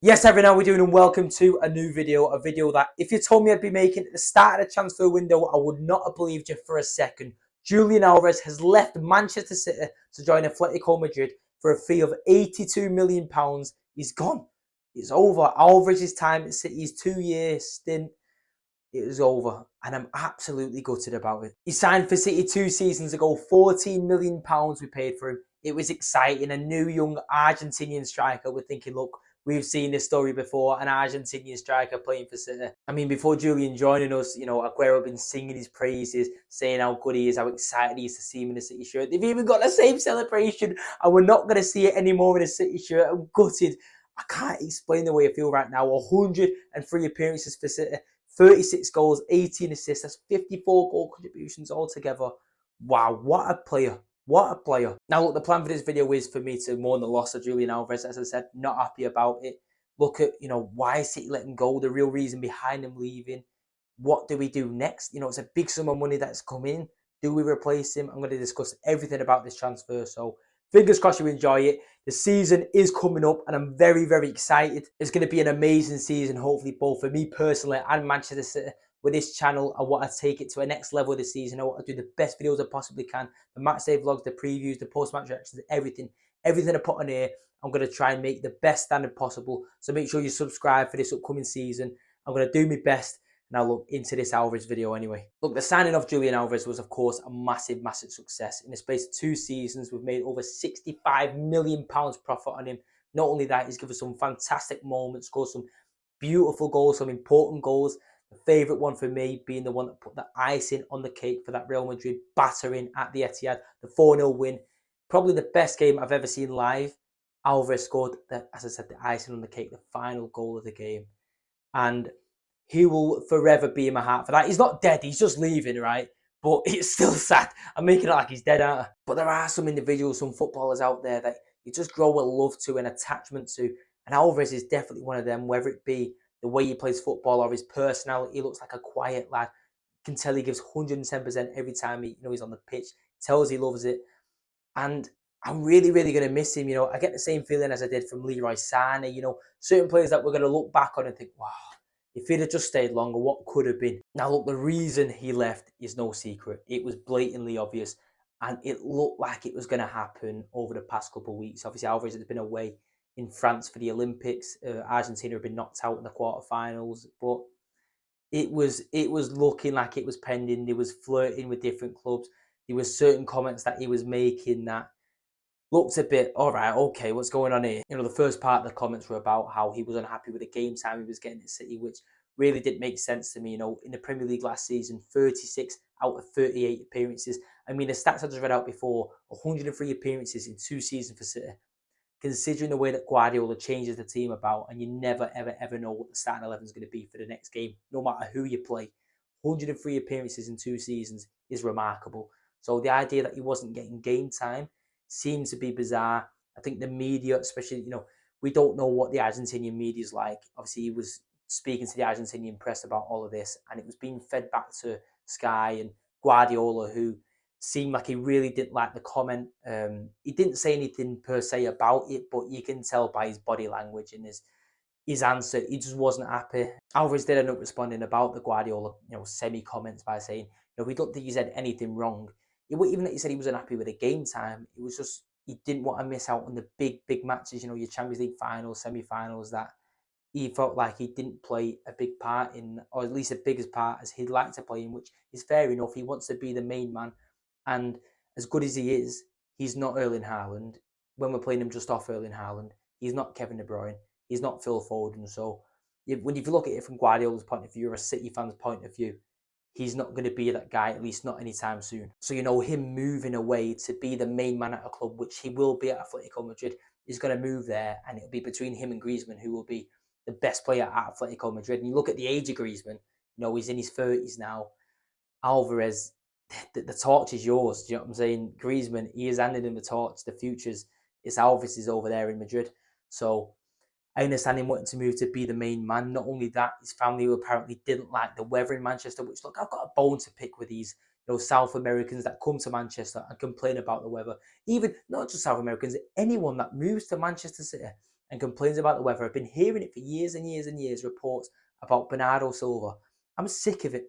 Yes, everyone, how we doing, and welcome to a new video. A video that, if you told me I'd be making at the start of the transfer window, I would not have believed you for a second. Julian Alvarez has left Manchester City to join Atletico Madrid for a fee of £82 million. He's gone. It's over. Alvarez's time at City's 2-year stint, it was over, and I'm absolutely gutted about it. He signed for City 2 seasons ago, £14 million we paid for him. It was exciting. A new young Argentinian striker. We're thinking, look, we've seen this story before, an Argentinian striker playing for City. I mean, before Julian joining us, Aguero had been singing his praises, saying how good he is, how excited he is to see him in a City shirt. They've even got the same celebration, and we're not going to see it anymore in a City shirt. I'm gutted. I can't explain the way I feel right now. 103 appearances for City, 36 goals, 18 assists. That's 54 goal contributions altogether. Wow, what a player. What a player. Now, look, the plan for this video is for me to mourn the loss of Julian Alvarez. As I said, not happy about it. Look at, why City let him go, the real reason behind him leaving. What do we do next? It's a big sum of money that's come in. Do we replace him? I'm going to discuss everything about this transfer. So fingers crossed you enjoy it. The season is coming up and I'm very, very excited. It's going to be an amazing season, hopefully both for me personally and Manchester City. With this channel, I want to take it to a next level this season. I want to do the best videos I possibly can. The match day vlogs, the previews, the post-match reactions, everything. Everything I put on here, I'm going to try and make the best standard possible. So make sure you subscribe for this upcoming season. I'm going to do my best. Now look into this Alvarez video anyway. Look, the signing of Julian Alvarez was of course a massive, massive success. In the space of 2 seasons, we've made over £65 million profit on him. Not only that, he's given us some fantastic moments, scored some beautiful goals, some important goals. The favourite one for me being the one that put the icing on the cake for that Real Madrid battering at the Etihad, the 4-0 win. Probably the best game I've ever seen live. Alvarez scored, as I said, the icing on the cake, the final goal of the game. And he will forever be in my heart for that. He's not dead, he's just leaving, right? But it's still sad. I'm making it like he's dead, aren't I? But there are some individuals, some footballers out there that you just grow a love to, an attachment to. And Alvarez is definitely one of them, whether it be the way he plays football or his personality. He looks like a quiet lad. You can tell he gives 110% every time he's on the pitch. Tells he loves it. And I'm really, really going to miss him. I get the same feeling as I did from Leroy Sané. Certain players that we're going to look back on and think, wow, if he'd have just stayed longer, what could have been? Now, look, the reason he left is no secret. It was blatantly obvious, and it looked like it was going to happen over the past couple of weeks. Obviously, Alvarez has been away in France for the Olympics. Argentina have been knocked out in the quarterfinals, but it was looking like it was pending. He was flirting with different clubs. There were certain comments that he was making that looked a bit, all right, okay, what's going on here? The first part of the comments were about how he was unhappy with the game time he was getting at City, which really didn't make sense to me. In the Premier League last season, 36 out of 38 appearances. I mean, the stats I just read out before, 103 appearances in 2 seasons for City. Considering the way that Guardiola changes the team about, and you never, ever, ever know what the starting 11 is going to be for the next game, no matter who you play. 103 appearances in 2 seasons is remarkable. So the idea that he wasn't getting game time seems to be bizarre. I think the media, especially, we don't know what the Argentinian media is like. Obviously, he was speaking to the Argentinian press about all of this, and it was being fed back to Sky and Guardiola, who seemed like he really didn't like the comment. He didn't say anything per se about it, but you can tell by his body language and his answer, he just wasn't happy. Alvarez did end up responding about the Guardiola, semi-comments by saying, we don't think he said anything wrong. Even that he said he was unhappy with the game time, it was just, he didn't want to miss out on the big, big matches, your Champions League finals, semi-finals, that he felt like he didn't play a big part in, or at least as big a part as he'd like to play in, which is fair enough. He wants to be the main man. And as good as he is, he's not Erling Haaland. When we're playing him just off Erling Haaland, he's not Kevin De Bruyne. He's not Phil Foden. So if you look at it from Guardiola's point of view or a City fan's point of view, he's not going to be that guy, at least not anytime soon. So, him moving away to be the main man at a club, which he will be at Atletico Madrid, is going to move there. And it'll be between him and Griezmann, who will be the best player at Atletico Madrid. And you look at the age of Griezmann, he's in his 30s now. Alvarez, the torch is yours. Do you know what I'm saying? Griezmann, he has handed him the torch. The future's, it's Alvarez is over there in Madrid. So I understand him wanting to move to be the main man. Not only that, his family apparently didn't like the weather in Manchester, which, look, I've got a bone to pick with these South Americans that come to Manchester and complain about the weather. Even not just South Americans, anyone that moves to Manchester City. and complains about the weather. I've been hearing it for years and years and years, reports about Bernardo Silva. I'm sick of it.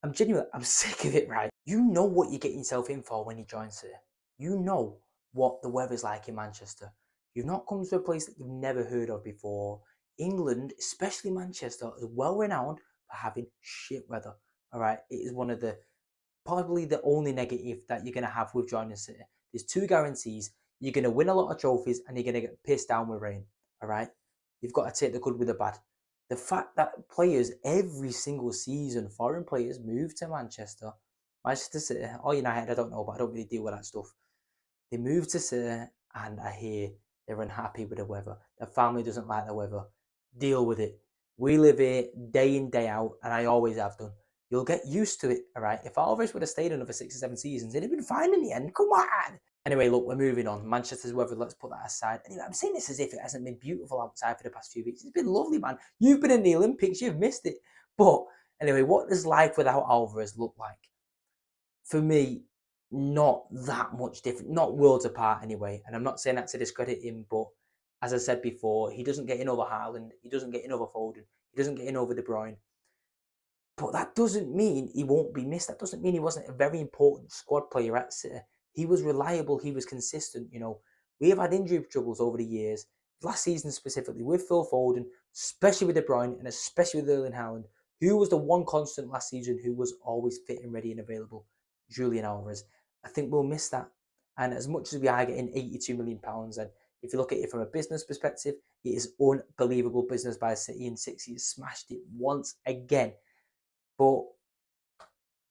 I'm sick of it, right? You know what you're getting yourself in for when you join City. You know what the weather's like in Manchester. You've not come to a place that you've never heard of before. England, especially Manchester, is well renowned for having shit weather. All right, it is one of the probably the only negative that you're going to have with joining City. There's two guarantees. You're going to win a lot of trophies and you're going to get pissed down with rain. All right? You've got to take the good with the bad. The fact that players every single season, foreign players, move to Manchester City, or United, I don't know, but I don't really deal with that stuff. They move to City and I hear they're unhappy with the weather. Their family doesn't like the weather. Deal with it. We live here day in, day out, and I always have done. You'll get used to it, all right? If Alvarez would have stayed another 6 or 7 seasons, it'd have been fine in the end. Come on. Anyway, look, we're moving on. Manchester's weather, let's put that aside. Anyway, I'm saying this as if it hasn't been beautiful outside for the past few weeks. It's been lovely, man. You've been in the Olympics, you've missed it. But anyway, what does life without Alvarez look like? For me, not that much different, not worlds apart anyway. And I'm not saying that to discredit him, but as I said before, he doesn't get in over Haaland, he doesn't get in over Foden, he doesn't get in over De Bruyne. But that doesn't mean he won't be missed. That doesn't mean he wasn't a very important squad player at City. He was reliable, he was consistent. You know, we have had injury troubles over the years. Last season specifically with Phil Foden, especially with De Bruyne and especially with Erling Haaland, who was the one constant last season who was always fit and ready and available? Julian Alvarez. I think we'll miss that. And as much as we are getting £82 million, and if you look at it from a business perspective, it is unbelievable business by City, and City has smashed it once again. But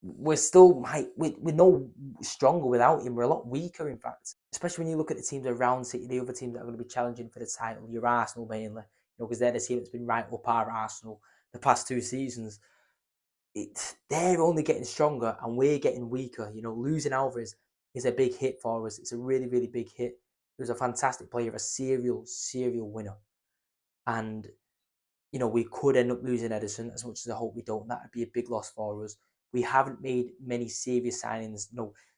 we're still we're no stronger without him. We're a lot weaker, in fact. Especially when you look at the teams around City, the other teams that are going to be challenging for the title. Your Arsenal mainly, because they're the team that's been right up our Arsenal the past 2 seasons. They're only getting stronger and we're getting weaker. Losing Alvarez is a big hit for us. It's a really, really big hit. He was a fantastic player, a serial winner. And we could end up losing Edison, as much as I hope we don't. That would be a big loss for us. We haven't made many serious signings.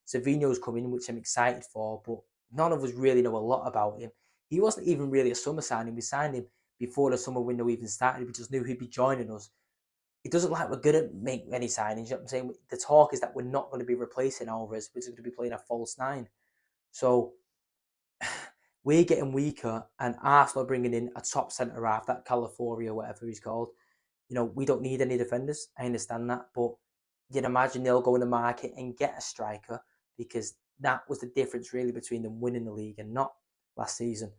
Savinho's coming, which I'm excited for, but none of us really know a lot about him. He wasn't even really a summer signing. We signed him before the summer window even started. We just knew he'd be joining us. It doesn't like we're going to make any signings. You know what I'm saying? The talk is that we're not going to be replacing Alvarez. We're just going to be playing a false 9. So we're getting weaker, and Arsenal are bringing in a top centre half, that Calafiori or whatever he's called. We don't need any defenders. I understand that, but you'd imagine they'll go in the market and get a striker, because that was the difference really between them winning the league and not last season.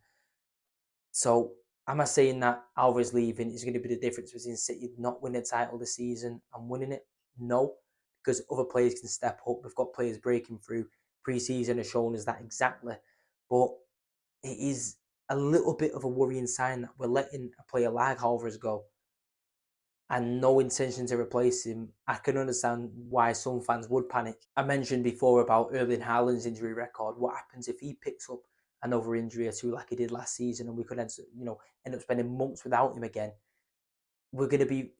So am I saying that Alvarez leaving is going to be the difference between City not winning the title this season and winning it? No, because other players can step up. We've got players breaking through. Pre-season has shown us that exactly. But it is a little bit of a worrying sign that we're letting a player like Alvarez go and no intention to replace him. I can understand why some fans would panic. I mentioned before about Erling Haaland's injury record. What happens if he picks up another injury or two like he did last season, and we could end up spending months without him again? We're going to be,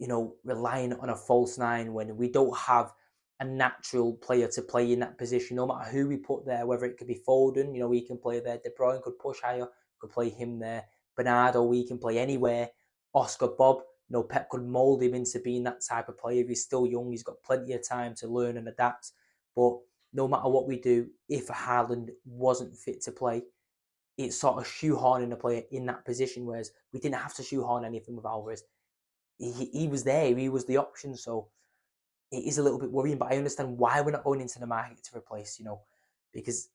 relying on a false 9 when we don't have a natural player to play in that position, no matter who we put there, whether it could be Foden, he can play there. De Bruyne could push higher, could play him there. Bernardo, we can play anywhere. Oscar Bob, Pep could mould him into being that type of player. He's still young. He's got plenty of time to learn and adapt. But no matter what we do, if Haaland wasn't fit to play, it's sort of shoehorning a player in that position, whereas we didn't have to shoehorn anything with Alvarez. He was there. He was the option. So it is a little bit worrying, but I understand why we're not going into the market to replace, because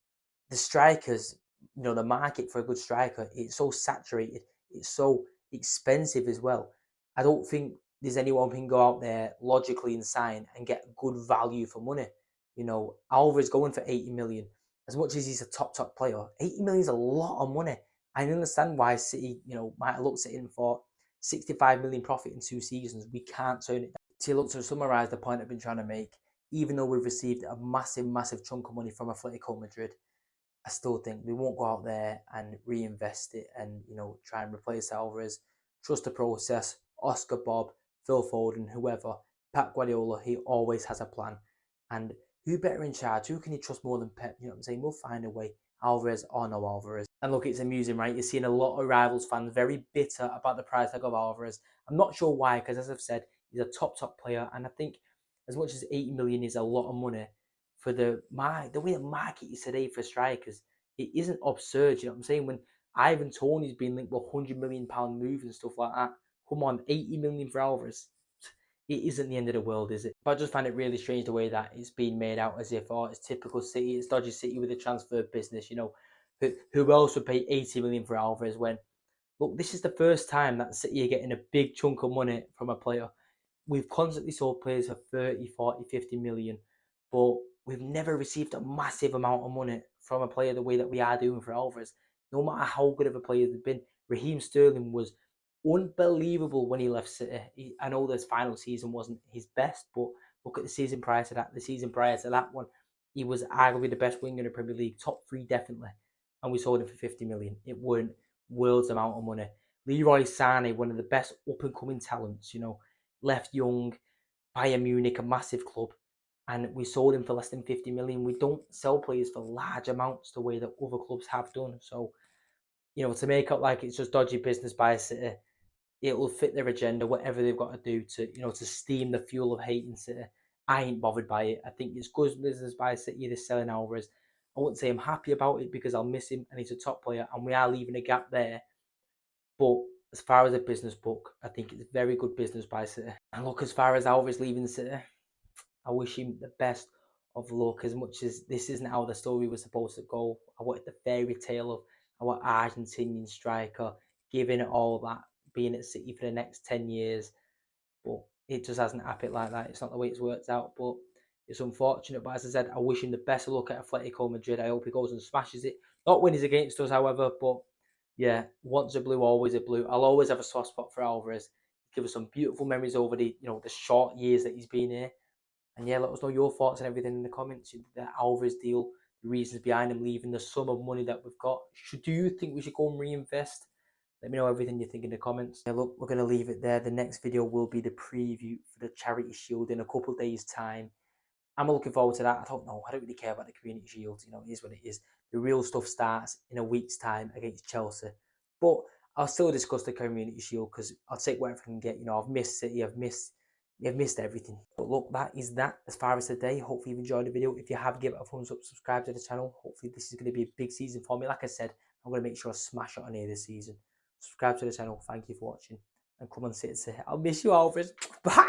the strikers, the market for a good striker, it's so saturated. It's so expensive as well. I don't think there's anyone who can go out there logically and sign and get good value for money. Alvarez going for 80 million. As much as he's a top player, 80 million is a lot of money. I understand why City, might have looked at it and thought 65 million profit in 2 seasons. We can't turn it down. To summarise the point I've been trying to make, even though we've received a massive chunk of money from Atletico Madrid, I still think we won't go out there and reinvest it and, try and replace Alvarez. Trust the process. Oscar Bob, Phil Foden, whoever, Pep Guardiola, he always has a plan. And who better in charge? Who can you trust more than Pep? You know what I'm saying? We'll find a way. Alvarez or no Alvarez. And look, it's amusing, right? You're seeing a lot of Rivals fans very bitter about the price tag of Alvarez. I'm not sure why, because as I've said, he's a top player, and I think as much as 80 million is a lot of money for the way the market is today for strikers, it isn't absurd. You know what I'm saying? When Ivan Toney's been linked with £100 million moves and stuff like that, come on, 80 million for Alvarez. It isn't the end of the world, is it? But I just find it really strange the way that it's being made out as if, oh, it's typical City, it's dodgy City with a transfer business. You know, who else would pay 80 million for Alvarez when, look, this is the first time that City are getting a big chunk of money from a player. We've constantly sold players for 30, 40, 50 million, but we've never received a massive amount of money from a player the way that we are doing for Alvarez. No matter how good of a player they've been, Raheem Sterling was unbelievable when he left City. I know this final season wasn't his best, but look at the season prior to that. The season prior to that one, he was arguably the best winger in the Premier League, top 3 definitely, and we sold him for 50 million. It weren't worlds amount of money. Leroy Sané, one of the best up and coming talents, you know, left young, Bayern Munich, a massive club, and we sold him for less than 50 million. We don't sell players for large amounts the way that other clubs have done. So, you know, to make up like it's just dodgy business by City, it'll fit their agenda, whatever they've got to do to, you know, to steam the fuel of hating City. I ain't bothered by it. I think it's good business by City, they're selling Alvarez. I wouldn't say I'm happy about it because I'll miss him and he's a top player and we are leaving a gap there. But as far as a business book, I think it's very good business by City. And look, as far as Alvarez leaving City, I wish him the best of luck. As much as this isn't how the story was supposed to go, I wanted the fairy tale of our Argentinian striker giving it all that, being at City for the next 10 years. But it just hasn't happened like that. It's not the way it's worked out. But it's unfortunate. But as I said, I wish him the best of luck at Atletico Madrid. I hope he goes and smashes it. Not when he's against us, however. But yeah, once a blue, always a blue. I'll always have a soft spot for Alvarez. Give us some beautiful memories over the the short years that he's been here. And yeah, let us know your thoughts and everything in the comments. The Alvarez deal, the reasons behind him leaving, the sum of money that we've got. Do you think we should go and reinvest? Let me know everything you think in the comments. Yeah, look, we're going to leave it there. The next video will be the preview for the Charity Shield in a couple of days' time. I'm looking forward to that. I don't know. I don't really care about the Community Shield. You know, it is what it is. The real stuff starts in a week's time against Chelsea. But I'll still discuss the Community Shield because I'll take whatever I can get. You know, I've missed City. I've missed everything. But look, that is that as far as today. Hopefully you've enjoyed the video. If you have, give it a thumbs up, subscribe to the channel. Hopefully this is going to be a big season for me. Like I said, I'm going to make sure I smash it on here this season. Subscribe to the channel. Thank you for watching. And come on, sit and say, I'll miss you, Alvarez. Bye.